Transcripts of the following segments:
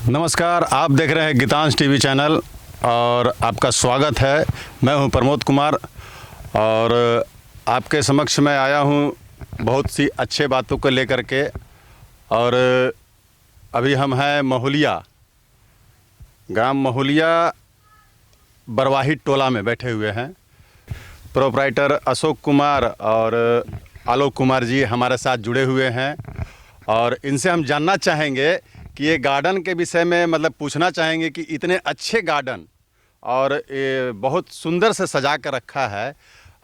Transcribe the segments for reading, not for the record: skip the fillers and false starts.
नमस्कार, आप देख रहे हैं गीतांश टीवी चैनल और आपका स्वागत है। मैं हूं प्रमोद कुमार और आपके समक्ष मैं आया हूं बहुत सी अच्छे बातों को लेकर के। और अभी हम हैं महुलिया, ग्राम महुलिया बरवाही टोला में बैठे हुए हैं। प्रोप्राइटर अशोक कुमार और आलोक कुमार जी हमारे साथ जुड़े हुए हैं और इनसे हम जानना चाहेंगे कि ये गार्डन के विषय में मतलब पूछना चाहेंगे कि इतने अच्छे गार्डन और ये बहुत सुंदर से सजा कर रखा है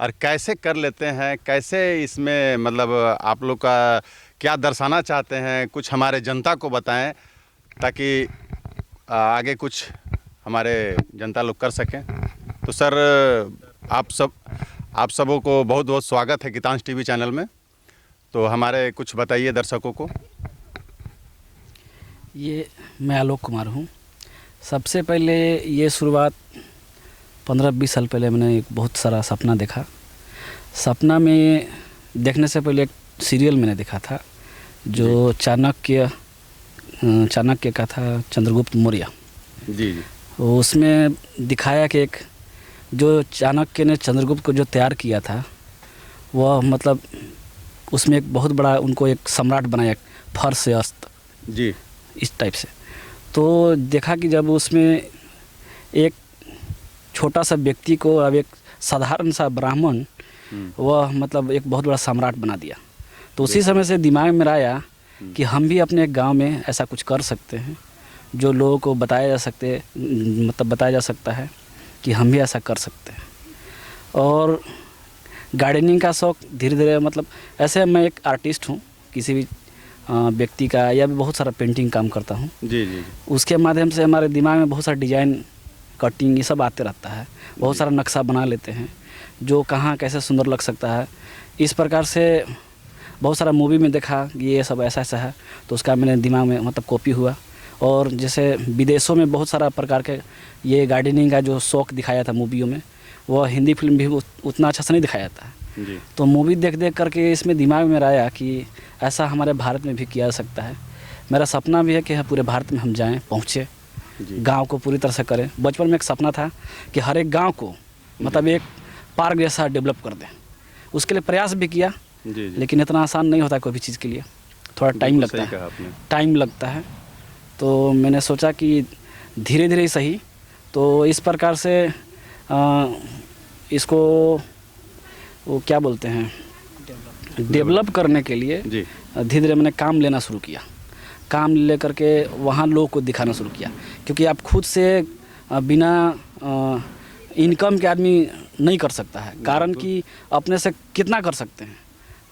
और कैसे कर लेते हैं, कैसे इसमें मतलब आप लोग का क्या दर्शाना चाहते हैं, कुछ हमारे जनता को बताएं ताकि आगे कुछ हमारे जनता लोग कर सकें। तो सर आप सबों को बहुत बहुत स्वागत है गीतांश टीवी चैनल में। तो हमारे कुछ बताइए दर्शकों को। ये मैं आलोक कुमार हूँ। सबसे पहले ये शुरुआत 15-20 साल पहले मैंने एक बहुत सारा सपना देखा। सपना में देखने से पहले एक सीरियल मैंने देखा था जो चाणक्य का था, चंद्रगुप्त मौर्य जी। उसमें दिखाया कि एक जो चाणक्य ने चंद्रगुप्त को जो तैयार किया था वह मतलब उसमें एक बहुत बड़ा उनको एक सम्राट बनाया, फर्श से अस्त्र जी इस टाइप से। तो देखा कि जब उसमें एक छोटा सा व्यक्ति को अब एक साधारण सा ब्राह्मण वह मतलब एक बहुत बड़ा सम्राट बना दिया। तो उसी समय से दिमाग में आया कि हम भी अपने गांव में ऐसा कुछ कर सकते हैं जो लोगों को बताया जा सकता है कि हम भी ऐसा कर सकते हैं। और गार्डनिंग का शौक़ धीरे धीरे मतलब ऐसे मैं एक आर्टिस्ट हूँ, किसी भी व्यक्ति का या भी बहुत सारा पेंटिंग काम करता हूँ। जी। उसके माध्यम से हमारे दिमाग में बहुत सारा डिजाइन, कटिंग ये सब आते रहता है। बहुत सारा नक्शा बना लेते हैं जो कहाँ कैसे सुंदर लग सकता है। इस प्रकार से बहुत सारा मूवी में देखा कि ये सब ऐसा ऐसा है, तो उसका मेरे दिमाग में मतलब कॉपी हुआ। और जैसे विदेशों में बहुत सारा प्रकार के ये गार्डनिंग का जो शौक़ दिखाया था मूवियों में, वह हिंदी फिल्म भी उतना अच्छा से नहीं दिखाया था। जी। तो मूवी देख करके इसमें दिमाग में आया कि ऐसा हमारे भारत में भी किया जा सकता है। मेरा सपना भी है कि पूरे भारत में हम जाएं, पहुँचे, गांव को पूरी तरह से करें। बचपन में एक सपना था कि हर एक गांव को मतलब एक पार्क जैसा डेवलप कर दें। उसके लिए प्रयास भी किया। जी। लेकिन इतना आसान नहीं होता कोई भी चीज़ के लिए, थोड़ा टाइम लगता है। तो मैंने सोचा कि धीरे धीरे ही सही, तो इस प्रकार से इसको वो क्या बोलते हैं डेवलप करने के लिए धीरे धीरे मैंने काम लेना शुरू किया। काम ले करके वहाँ लोगों को दिखाना शुरू किया, क्योंकि आप खुद से बिना इनकम के आदमी नहीं कर सकता है। कारण कि अपने से कितना कर सकते हैं,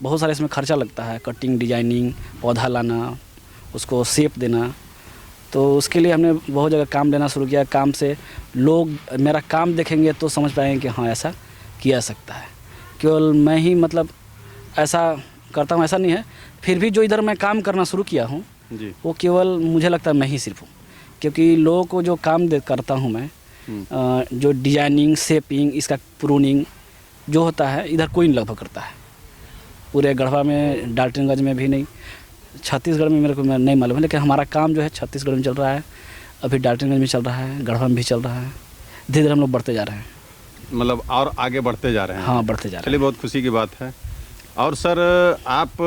बहुत सारे इसमें खर्चा लगता है, कटिंग, डिजाइनिंग, पौधा लाना, उसको शेप देना। तो उसके लिए हमने बहुत जगह काम लेना शुरू किया। काम से लोग मेरा काम देखेंगे तो समझ पाएंगे कि हाँ ऐसा किया जा सकता है। केवल मैं ही मतलब ऐसा करता हूँ ऐसा नहीं है, फिर भी जो इधर मैं काम करना शुरू किया हूँ वो केवल मुझे लगता है मैं ही सिर्फ हूँ। क्योंकि लोगों को जो काम करता हूँ मैं, जो डिजाइनिंग, शेपिंग, इसका प्रूनिंग जो होता है इधर कोई नहीं लगभग करता है। पूरे गढ़वा में, डाल्टनगंज में भी नहीं, छत्तीसगढ़ में मेरे को नहीं मालूम है, लेकिन हमारा काम जो है छत्तीसगढ़ में चल रहा है, अभी डाल्टनगंज में चल रहा है, गढ़वा में भी चल रहा है। धीरे धीरे हम लोग बढ़ते जा रहे हैं, मतलब और आगे बढ़ते जा रहे हैं। हाँ, बढ़ते जा रहे हैं। चलिए, बहुत खुशी की बात है। और सर आप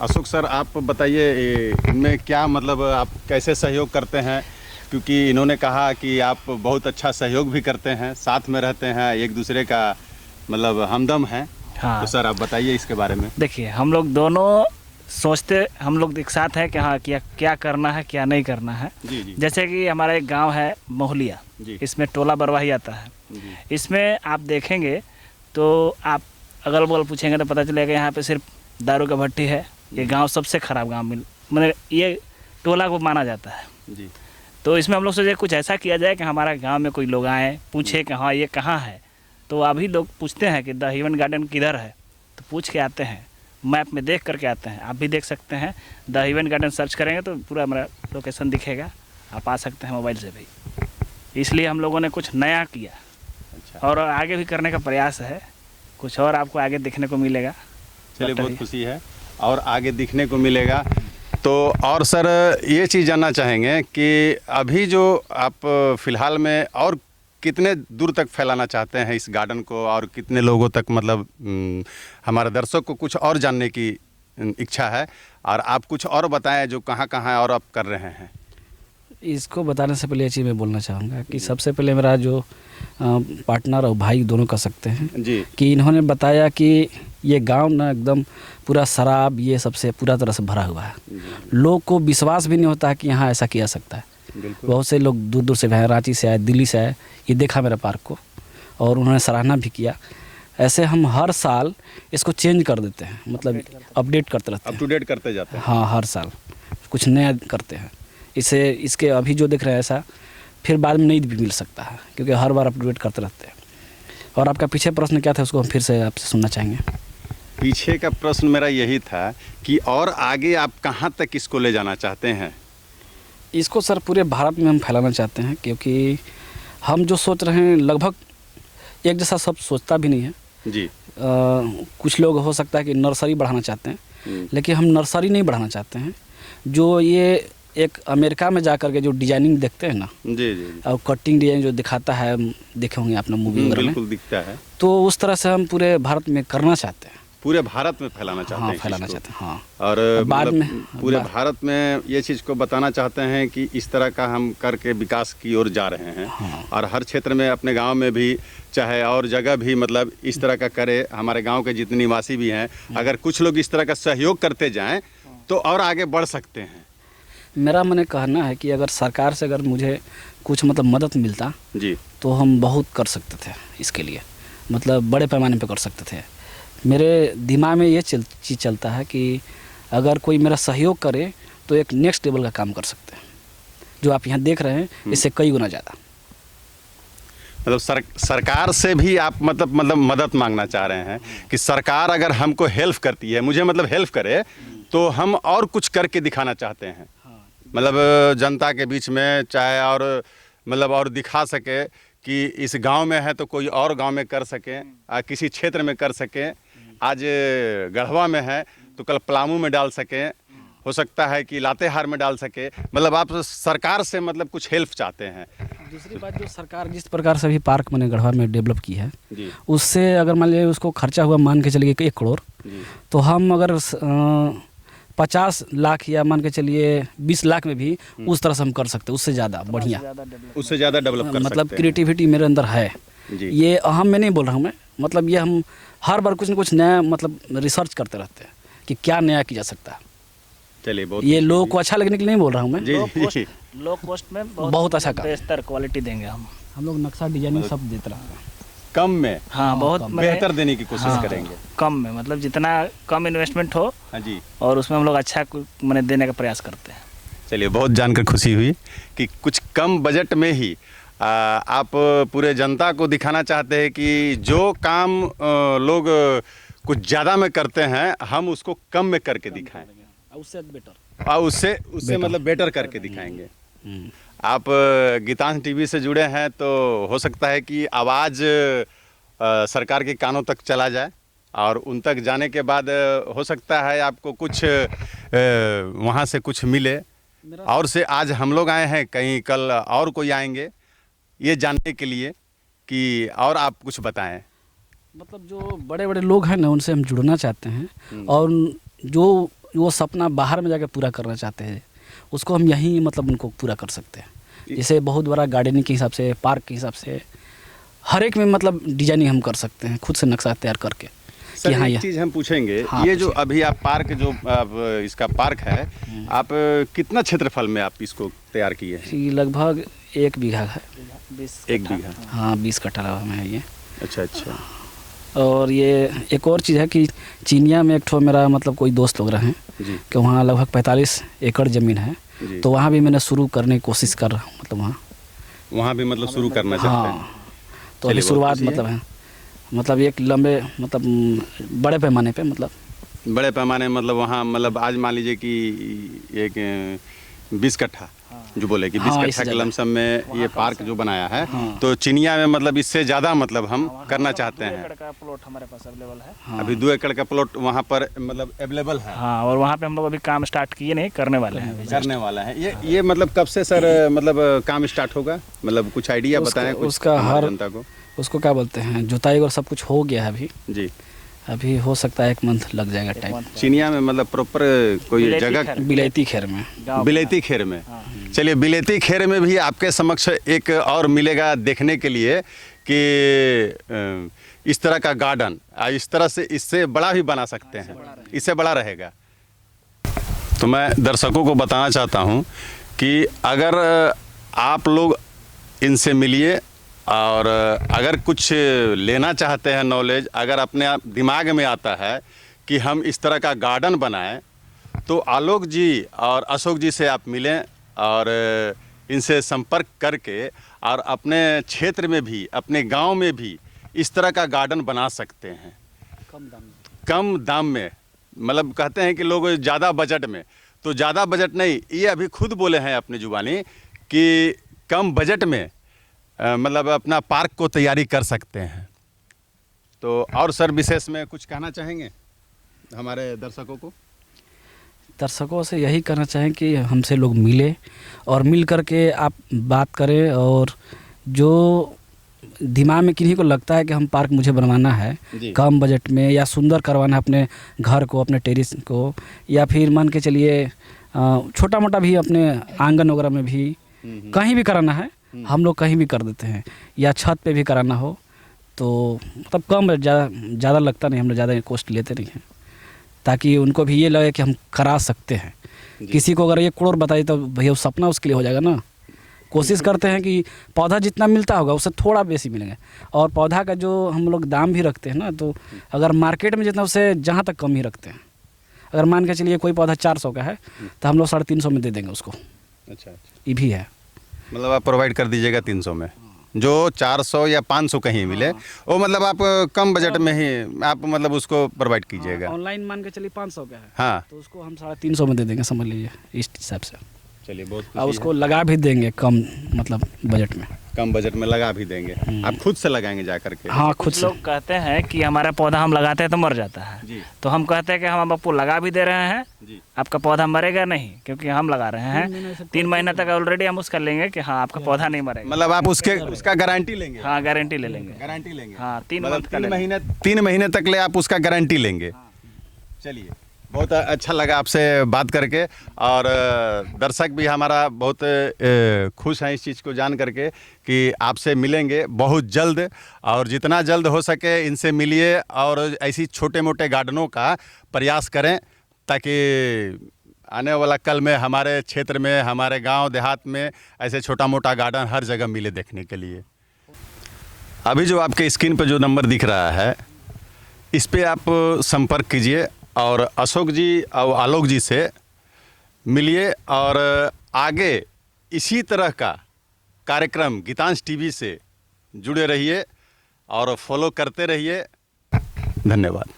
अशोक सर आप बताइए इनमें क्या मतलब आप कैसे सहयोग करते हैं, क्योंकि इन्होंने कहा कि आप बहुत अच्छा सहयोग भी करते हैं, साथ में रहते हैं, एक दूसरे का मतलब हमदम हैं। हाँ। तो सर आप बताइए इसके बारे में। देखिए, हम लोग दोनों सोचते, हम लोग एक साथ हैं कि हाँ क्या करना है क्या नहीं करना है। जी। जैसे कि हमारा एक गांव है महुलिया, इसमें टोला बरवाही आता है। इसमें आप देखेंगे तो आप अगल बगल पूछेंगे तो पता चलेगा यहाँ पे सिर्फ दारू का भट्टी है। ये गांव सबसे ख़राब गांव मतलब ये टोला को माना जाता है। जी। तो इसमें हम लोग सोचे कुछ ऐसा किया जाए कि हमारा गांव में कोई लोग आएँ, पूछे कि हाँ ये कहाँ है। तो अभी लोग पूछते हैं कि द ह्यूमन गार्डन किधर है, तो पूछ के आते हैं, मैप में देख करके आते हैं। आप भी देख सकते हैं, द ह्यूमन गार्डन सर्च करेंगे तो पूरा हमारा लोकेशन दिखेगा, आप आ सकते हैं मोबाइल से भी। इसलिए हम लोगों ने कुछ नया किया। अच्छा। और आगे भी करने का प्रयास है, कुछ और आपको आगे दिखने को मिलेगा। चलिए, बहुत खुशी है और आगे दिखने को मिलेगा। तो और सर ये चीज़ जानना चाहेंगे कि अभी जो आप फ़िलहाल में और कितने दूर तक फैलाना चाहते हैं इस गार्डन को, और कितने लोगों तक, मतलब हमारे दर्शक को कुछ और जानने की इच्छा है, और आप कुछ और बताएं जो कहाँ कहाँ और आप कर रहे हैं। इसको बताने से पहले ये चीज़ मैं बोलना चाहूँगा कि सबसे पहले मेरा जो पार्टनर और भाई दोनों कह सकते हैं जी कि इन्होंने बताया कि ये गांव ना एकदम पूरा शराब ये सबसे पूरा तरह से भरा हुआ है। लोग को विश्वास भी नहीं होता है कि यहाँ ऐसा किया सकता है। बिल्कुल। बहुत से लोग दूर दूर से आए, रांची से आए, दिल्ली से आए, ये देखा मेरे पार्क को और उन्होंने सराहना भी किया। ऐसे हम हर साल इसको चेंज कर देते हैं, मतलब अपडेट करते रहते हैं, अप टू डेट करते जाते हैं। हाँ, हर साल कुछ नया करते हैं। इसे इसके अभी जो दिख रहा है ऐसा फिर बाद में नहीं भी मिल सकता है, क्योंकि हर बार अपडेट करते रहते हैं। और आपका पीछे प्रश्न क्या था, उसको हम फिर से आपसे सुनना चाहेंगे। पीछे का प्रश्न मेरा यही था कि और आगे आप कहाँ तक इसको ले जाना चाहते हैं। इसको सर पूरे भारत में हम फैलाना चाहते हैं, क्योंकि हम जो सोच रहे हैं लगभग एक जैसा सब सोचता भी नहीं है जी। कुछ लोग हो सकता है कि नर्सरी बढ़ाना चाहते हैं, लेकिन हम नर्सरी नहीं बढ़ाना चाहते हैं। जो ये एक अमेरिका में जाकर के जो डिजाइनिंग देखते हैं ना, जी जी, और कटिंग डिजाइन जो दिखाता है, देखे होंगे आपने मूवी वगैरह में, बिल्कुल दिखता है। तो उस तरह से हम पूरे भारत में करना चाहते हैं। पूरे भारत में फैलाना चाहते हाँ, हैं, फैलाना चाहते हैं। हाँ, और बाद मतलब में पूरे भारत में ये चीज़ को बताना चाहते हैं कि इस तरह का हम करके विकास की ओर जा रहे हैं। हाँ। और हर क्षेत्र में, अपने गांव में भी चाहे और जगह भी, मतलब इस तरह का करे। हमारे गांव के जितने निवासी भी हैं, अगर कुछ लोग इस तरह का सहयोग करते जाएं तो और आगे बढ़ सकते हैं। मेरा मन कहना है कि अगर सरकार से अगर मुझे कुछ मतलब मदद मिलता जी, तो हम बहुत कर सकते थे इसके लिए, मतलब बड़े पैमाने पे कर सकते थे। मेरे दिमाग में ये चीज़ चलता है कि अगर कोई मेरा सहयोग करे तो एक नेक्स्ट लेवल का काम कर सकते हैं। जो आप यहाँ देख रहे हैं इससे कई गुना ज़्यादा। मतलब सरकार से भी आप मतलब मदद मांगना चाह रहे हैं कि सरकार अगर हमको हेल्प करती है, मुझे मतलब हेल्प करे, तो हम और कुछ करके दिखाना चाहते हैं। मतलब जनता के बीच में चाहे, और मतलब और दिखा सके कि इस गांव में है तो कोई और गांव में कर सके, किसी क्षेत्र में कर सके। आज गढ़वा में है तो कल पलामू में डाल सके, हो सकता है कि लातेहार में डाल सके। मतलब आप सरकार से मतलब कुछ हेल्प चाहते हैं। दूसरी बात, जो सरकार जिस प्रकार से भी पार्क मैंने गढ़वा में डेवलप की है जी, उससे अगर मान लीजिए उसको खर्चा हुआ मान के चलिए 1 करोड़, तो हम अगर 50 लाख या मान के चलिए 20 लाख में भी उस तरह से हम कर सकते हैं, उससे ज़्यादा बढ़िया, उससे ज़्यादा डेवलप कर मतलब सकते क्रिएटिविटी मेरे अंदर है। जी। ये अहम मैं नहीं बोल रहा हूँ मैं, मतलब ये हम हर बार कुछ न कुछ नया मतलब रिसर्च करते रहते हैं कि क्या नया किया जा सकता है। चलिए, बहुत ये लोगों को अच्छा लगने के लिए नहीं बोल रहा हूँ मैं। जी जी, लो कॉस्ट में बहुत अच्छा काम। बेहतर क्वालिटी देंगे हम लोग नक्शा डिजाइनिंग सब देते रहते हैं, कम में हाँ, बहुत बेहतर देने की कोशिश करेंगे। कम में, मतलब जितना कम इन्वेस्टमेंट हो, हाँ जी, और उसमें हम लोग अच्छा मैंने देने का प्रयास करते हैं। चलिए, बहुत जानकर खुशी हुई कि कुछ कम बजट में ही आप पूरे जनता को दिखाना चाहते हैं कि जो काम लोग कुछ ज़्यादा में करते हैं, हम उसको कम में करके दिखाएं, उससे बेटर, और उससे मतलब बेटर करके दिखाएंगे। आप गीतांश टीवी से जुड़े हैं तो हो सकता है कि आवाज़ सरकार के कानों तक चला जाए, और उन तक जाने के बाद हो सकता है आपको कुछ वहाँ से कुछ मिले। और से आज हम लोग आए हैं, कहीं कल और कोई आएंगे, ये जानने के लिए कि और आप कुछ बताएं। मतलब जो बड़े बड़े लोग हैं ना, उनसे हम जुड़ना चाहते हैं, और जो वो सपना बाहर में जाकर पूरा करना चाहते हैं उसको हम यहीं मतलब उनको पूरा कर सकते हैं। जैसे बहुत बड़ा गार्डनिंग के हिसाब से, पार्क के हिसाब से, हर एक में मतलब डिजाइनिंग हम कर सकते हैं खुद से नक्शा तैयार करके। सर, हाँ, एक चीज़ हम पूछेंगे, हाँ, ये जो अभी आप पार्क जो इसका पार्क है, आप कितना क्षेत्रफल में आप इसको तैयार किए हैं? ये लगभग 1 बीघा है। 1 बीघा, हाँ, 20 कट्ठा में है ये। अच्छा अच्छा। और ये एक और चीज़ है कि चिनिया में एक ठो मेरा मतलब कोई दोस्त लोग रहे हैं कि वहाँ लगभग 45 एकड़ ज़मीन है, तो वहाँ भी मैंने शुरू करने की कोशिश कर रहा हूँ, मतलब वहाँ भी मतलब शुरू करना चाहते हैं। तो अभी शुरुआत मतलब है, मतलब एक लंबे मतलब बड़े पैमाने पे, मतलब बड़े पैमाने मतलब वहाँ मतलब आज मान लीजिए कि एक 20 कट्ठा जो बोले कि 20 हाँ, कट्ठा इससे के ज़्यादा। लमसम में ये पार्क जो बनाया है, हाँ। तो चिनिया में मतलब इससे ज़्यादा मतलब हम करना चाहते 2 हैं। एकड़ का प्लॉट हमारे पास अवेलेबल है। हाँ। अभी 2 एकड़ का प्लॉट वहाँ पर मतलब अवेलेबल है, हाँ, और वहाँ पे हम लोग अभी काम स्टार्ट किए नहीं, करने वाले हैं अभी। करने वाला है। ये मतलब कब से सर मतलब काम स्टार्ट होगा, मतलब कुछ आइडिया बताएं कुछ उसका हमारे हर जनता को। उसको क्या बोलते हैं, जुताई और सब कुछ हो गया है अभी। जी, अभी हो सकता है 1 मंथ लग जाएगा टाइम। चिनिया में मतलब प्रॉपर कोई बिलेती जगह, खैर। बिलेती खैर में। गाँव बिलेती खेर में। हाँ। चलिए, बिलेती खेर में भी आपके समक्ष एक और मिलेगा देखने के लिए कि इस तरह का गार्डन, इस तरह से इससे बड़ा भी बना सकते हैं, इससे बड़ा रहेगा। तो मैं दर्शकों को बताना चाहता हूं कि अगर आप लोग इनसे मिलिए और अगर कुछ लेना चाहते हैं नॉलेज, अगर अपने आप दिमाग में आता है कि हम इस तरह का गार्डन बनाएं, तो आलोक जी और अशोक जी से आप मिलें और इनसे संपर्क करके और अपने क्षेत्र में भी, अपने गांव में भी इस तरह का गार्डन बना सकते हैं कम दाम में। मतलब कहते हैं कि लोग ज़्यादा बजट में, तो ज़्यादा बजट नहीं, ये अभी खुद बोले हैं अपनी जुबानी कि कम बजट में मतलब अपना पार्क को तैयारी कर सकते हैं। तो और सर विशेष में कुछ कहना चाहेंगे हमारे दर्शकों को? दर्शकों से यही कहना चाहें कि हमसे लोग मिले और मिल करके आप बात करें, और जो दिमाग में किन्हीं को लगता है कि हम पार्क मुझे बनवाना है जी। कम बजट में, या सुंदर करवाना है अपने घर को, अपने टेरिस को, या फिर मान के चलिए छोटा मोटा भी अपने आंगन वगैरह में भी कहीं भी कराना है, हम लोग कहीं भी कर देते हैं, या छत पे भी कराना हो तो मतलब कम ज़्यादा लगता नहीं, हम लोग ज़्यादा कॉस्ट लेते नहीं हैं, ताकि उनको भी ये लगे कि हम करा सकते हैं। किसी को अगर 1 करोड़ बताइए तो भैया सपना उसके लिए हो जाएगा ना। कोशिश करते हैं कि पौधा जितना मिलता होगा उससे थोड़ा बेसी मिलेंगे, और पौधा का जो हम लोग दाम भी रखते हैं ना, तो अगर मार्केट में जितना उससे जहाँ तक कम ही रखते हैं। अगर मान के चलिए कोई पौधा 400 का है तो हम लोग 350 में दे देंगे उसको। अच्छा, ये भी है। मतलब आप प्रोवाइड कर दीजिएगा 300 में, जो 400 या 500 कहीं मिले वो मतलब आप कम बजट में ही आप मतलब उसको प्रोवाइड कीजिएगा। ऑनलाइन मान के चलिए 500 का है, हाँ, तो उसको हम 350 में दे देंगे, समझ लीजिए इस हिसाब से। चलिए, बहुत और खुशी उसको लगा भी देंगे कम मतलब बजट में। है। कम बजट में लगा भी देंगे, आप खुद से लगाएंगे जा करके? हाँ, खुद कुछ से। लोग कहते हैं कि हमारा पौधा हम लगाते हैं तो मर जाता है, जी तो हम कहते हैं कि हम आपको लगा भी दे रहे हैं, जी, आपका पौधा मरेगा नहीं, क्योंकि हम लगा रहे हैं 3 महीने तक ऑलरेडी हम उसका लेंगे कि हाँ आपका पौधा नहीं मरेगा। मतलब आप उसका गारंटी लेंगे? हाँ, गारंटी ले लेंगे। गारंटी लेंगे, हाँ, 3 मतलब मंथ का 3 महीने तक ले आप उसका गारंटी लेंगे। चलिए, बहुत अच्छा लगा आपसे बात करके, और दर्शक भी हमारा बहुत खुश हैं इस चीज़ को जान करके कि आपसे मिलेंगे बहुत जल्द, और जितना जल्द हो सके इनसे मिलिए और ऐसी छोटे मोटे गार्डनों का प्रयास करें, ताकि आने वाला कल में हमारे क्षेत्र में, हमारे गांव देहात में ऐसे छोटा मोटा गार्डन हर जगह मिले देखने के लिए। अभी जो आपके स्क्रीन पर जो नंबर दिख रहा है, इस पे आप संपर्क कीजिए और अशोक जी और आलोक जी से मिलिए, और आगे इसी तरह का कार्यक्रम गीतांश टीवी से जुड़े रहिए और फॉलो करते रहिए। धन्यवाद।